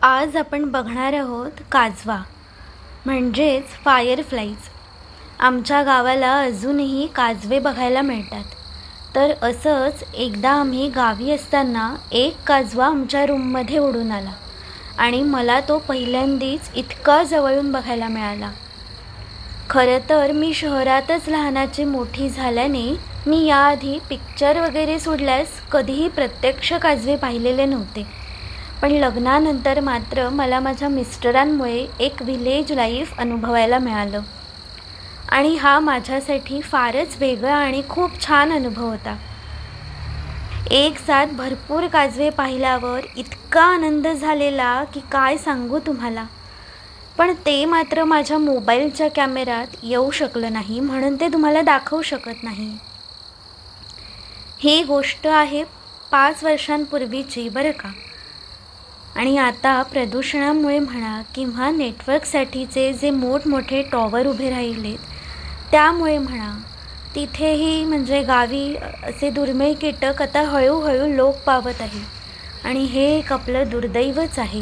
आज आपण बघणार आहोत काजवा म्हणजेच फायरफ्लाईज. आमच्या गावाला अजूनही काजवे बघायला मिळतात. तर असंच एकदा आम्ही गावी असताना एक काजवा आमच्या रूममध्ये उडून आला आणि मला तो पहिल्यांदाच इतका जवळून बघायला मिळाला. खरं तर मी शहरातच लहानाची मोठी झाल्याने मी याआधी पिक्चर वगैरे सोडल्यास कधीही प्रत्यक्ष काजवे पाहिलेले नव्हते. पण लग्नानंतर मात्र मला माझ्या मिस्टरांमुळे एक व्हिलेज लाईफ अनुभवायला मिळालं आणि हा माझ्यासाठी फारच वेगळा आणि खूप छान अनुभव होता. एक साथ भरपूर काजवे पाहिल्यावर इतका आनंद झालेला की काय सांगू तुम्हाला. पण ते मात्र माझ्या मोबाईलच्या कॅमेऱ्यात येऊ शकलं नाही, म्हणून ते तुम्हाला दाखवू शकत नाही. ही गोष्ट आहे 5 वर्षांपूर्वीची बरं का. आणि आता प्रदूषणामुळे म्हणा किंवा नेटवर्कसाठीचे जे मोठमोठे टॉवर उभे राहिलेत त्यामुळे म्हणा, तिथेही म्हणजे गावी असे दुर्मिळ कीटक आता हळूहळू लोप पावत आहे आणि हे एक आपलं दुर्दैवच आहे.